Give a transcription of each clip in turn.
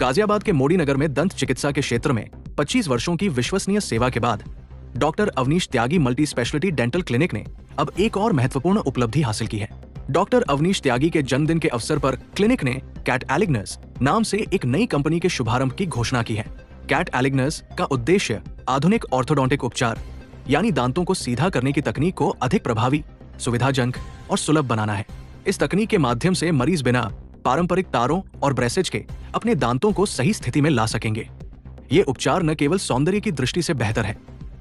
गाजियाबाद के मोदी नगर में दंत चिकित्सा के क्षेत्र में 25 वर्षों की विश्वसनीय सेवा के बाद डॉक्टर अवनीश त्यागी मल्टी स्पेशलिटी डेंटल क्लिनिक ने अब एक और महत्वपूर्ण उपलब्धि हासिल की है। डॉक्टर अवनीश त्यागी के जन्मदिन के अवसर पर क्लिनिक ने कैट एलिग्नस नाम से एक नई कंपनी के शुभारंभ की घोषणा की है। कैट एलिग्नस का उद्देश्य आधुनिक ऑर्थोडोंटिक उपचार यानी दांतों को सीधा करने की तकनीक को अधिक प्रभावी, सुविधाजनक और सुलभ बनाना है। इस तकनीक के माध्यम से मरीज बिना पारंपरिक तारों और ब्रेसेज के अपने दांतों को सही स्थिति में ला सकेंगे। ये उपचार न केवल सौंदर्य की दृष्टि से बेहतर है,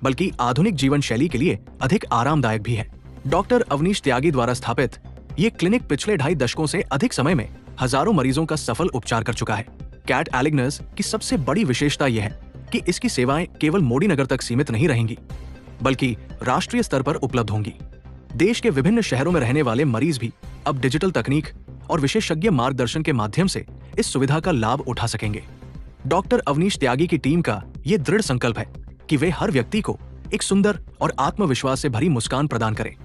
बल्कि आधुनिक जीवन शैली के लिए अधिक आरामदायक भी है। डॉक्टर अवनीश त्यागी द्वारा स्थापित ये क्लिनिक पिछले 2.5 दशकों से अधिक समय में हजारों मरीजों का सफल उपचार कर चुका है। कैट एलिग्नस की सबसे बड़ी विशेषता यह है कि इसकी सेवाएं केवल मोदी नगर तक सीमित नहीं रहेंगी, बल्कि राष्ट्रीय स्तर पर उपलब्ध होंगी। देश के विभिन्न शहरों में रहने वाले मरीज भी अब डिजिटल तकनीक और विशेषज्ञ मार्गदर्शन के माध्यम से इस सुविधा का लाभ उठा सकेंगे। डॉक्टर अवनीश त्यागी की टीम का ये दृढ़ संकल्प है कि वे हर व्यक्ति को एक सुंदर और आत्मविश्वास से भरी मुस्कान प्रदान करें।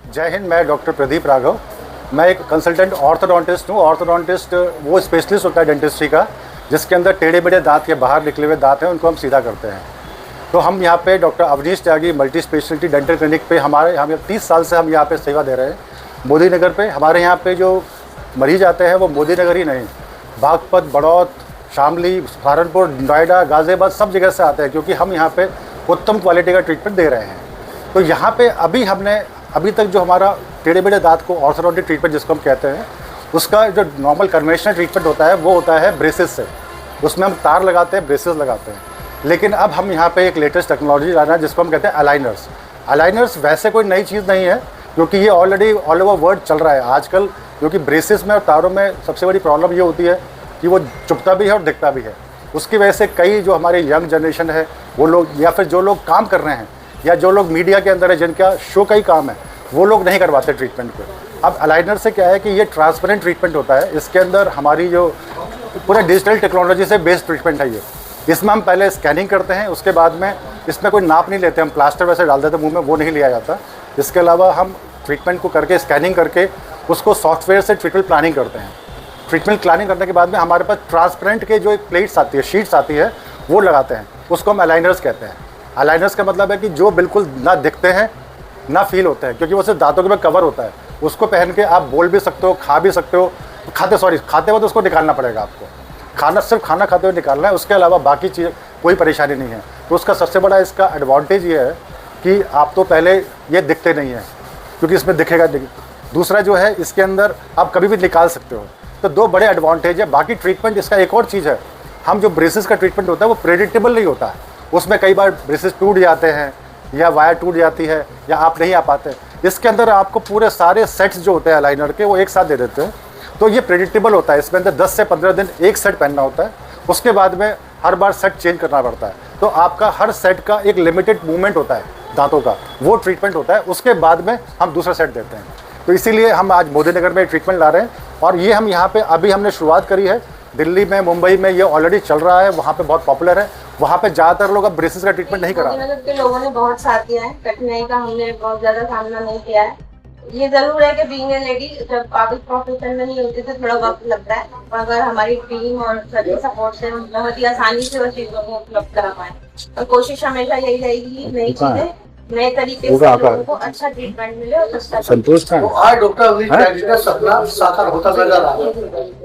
जय हिंद। मैं डॉक्टर प्रदीप राघव। मैं एक कंसल्टेंट ऑर्थोडोंटिस्ट हूँ। ऑर्थोडोंटिस्ट वो स्पेशलिस्ट होता है डेंटिस्ट्री का, जिसके अंदर टेढ़े मेढ़े दांत के बाहर निकले हुए दांत हैं, उनको हम सीधा करते हैं। तो हम यहाँ पे डॉक्टर अवनीश त्यागी मल्टी स्पेशलिटी डेंटल क्लिनिक पे हम 30 साल से हम यहाँ पे सेवा दे रहे हैं मोदी नगर पे। हमारे यहाँ पे जो मरीज आते हैं वो मोदी नगर ही नहीं, बागपत, बड़ौत, शामली, सहारनपुर, नोएडा, गाजियाबाद सब जगह से आते हैं, क्योंकि हम यहाँ पे उत्तम क्वालिटी का ट्रीटमेंट दे रहे हैं। तो यहाँ पे अभी तक जो हमारा टेढ़े मेढ़े दांत को ऑर्थोडोंटिक ट्रीटमेंट जिसको हम कहते हैं, उसका जो नॉर्मल कन्वेंशनल ट्रीटमेंट होता है वो होता है ब्रेसेस से। उसमें हम तार लगाते हैं, ब्रेसेस लगाते हैं। लेकिन अब हम यहाँ पे एक लेटेस्ट टेक्नोलॉजी लाना है जिसको हम कहते हैं अलाइनर्स। अलाइनर्स वैसे कोई नई चीज़ नहीं है, क्योंकि ये ऑलरेडी ऑल ओवर वर्ल्ड चल रहा है आजकल। क्योंकि ब्रेसेस में और तारों में सबसे बड़ी प्रॉब्लम ये होती है कि वो चुभता भी है और दिखता भी है। उसकी वजह से कई जो हमारे यंग जनरेशन है वो लोग, या फिर जो लोग काम कर रहे हैं, या जो लोग मीडिया के अंदर है जिनका शो का ही काम है, वो लोग नहीं करवाते ट्रीटमेंट को। अब अलाइनर से क्या है कि ये ट्रांसपेरेंट ट्रीटमेंट होता है। इसके अंदर हमारी जो पूरा डिजिटल टेक्नोलॉजी से बेस्ड ट्रीटमेंट है ये। इसमें हम पहले स्कैनिंग करते हैं, उसके बाद में इसमें कोई नाप नहीं लेते, हम प्लास्टर वैसे डाल देते मुंह में, वो नहीं लिया जाता। इसके अलावा हम ट्रीटमेंट को करके स्कैनिंग करके उसको सॉफ्टवेयर से ट्रीटमेंट प्लानिंग करते हैं। ट्रीटमेंट प्लानिंग करने के बाद में हमारे पास ट्रांसपेरेंट के जो एक प्लेट्स आती है, शीट्स आती है, वो लगाते हैं। उसको हम अलाइनर्स कहते हैं। अलाइनर्स का मतलब है कि जो बिल्कुल ना दिखते हैं ना फील होते हैं, क्योंकि वो सिर्फ दांतों के ऊपर कवर होता है। उसको पहन के आप बोल भी सकते हो, खा भी सकते हो। खाते वक्त उसको निकालना पड़ेगा आपको। सिर्फ खाना खाते हुए निकालना है, उसके अलावा बाकी चीज़ कोई परेशानी नहीं है। तो उसका सबसे बड़ा इसका एडवांटेज ये है कि आप तो पहले ये दिखते नहीं हैं, क्योंकि इसमें दिखेगा नहीं। दूसरा जो है, इसके अंदर आप कभी भी निकाल सकते हो। तो 2 बड़े एडवांटेज है। बाकी ट्रीटमेंट इसका एक और चीज़ है, हम जो ब्रेसेस का ट्रीटमेंट होता है वो प्रेडिक्टेबल नहीं होता है। उसमें कई बार ब्रेसेस टूट जाते हैं, या वायर टूट जाती है, या आप नहीं आ पाते। इसके अंदर आपको पूरे सारे सेट्स जो होते हैं अलाइनर के, वो एक साथ दे देते हैं। तो ये प्रेडिक्टेबल होता है। इसमें अंदर 10 से 15 दिन एक सेट पहनना होता है, उसके बाद में हर बार सेट चेंज करना पड़ता है। तो आपका हर सेट का एक लिमिटेड मूवमेंट होता है दांतों का, वो ट्रीटमेंट होता है। उसके बाद में हम दूसरा सेट देते हैं। तो इसीलिए हम आज मोदी नगर में ट्रीटमेंट ला रहे हैं, और ये हम यहाँ पे अभी हमने शुरुआत करी है। दिल्ली में, मुंबई में ये ऑलरेडी चल रहा है, वहाँ पे बहुत पॉपुलर है। वहाँ पे ज़्यादातर लोग अब ब्रेसेस का ट्रीटमेंट नहीं करा रहे हैं। के लोगों ने बहुत साथ दिया है, कठिनाई का हमने बहुत ज़्यादा सामना नहीं किया है। ये जरूर है कि बीइंग ए लेडी जब काबिल प्रोफेशन में नहीं होती तो थोड़ा वक्त लगता है, मगर हमारी टीम और सभी सपोर्ट से हम बहुत ही आसानी से उस चीज़ों को उपलब्ध करा पाए। और कोशिश हमेशा यही रहेगी, नई चीजें नए तरीके से लोगों को अच्छा ट्रीटमेंट मिले और संतुष्ट है। आज डॉक्टर अवनीश त्यागी का सपना साकार होता नजर आ रहा है।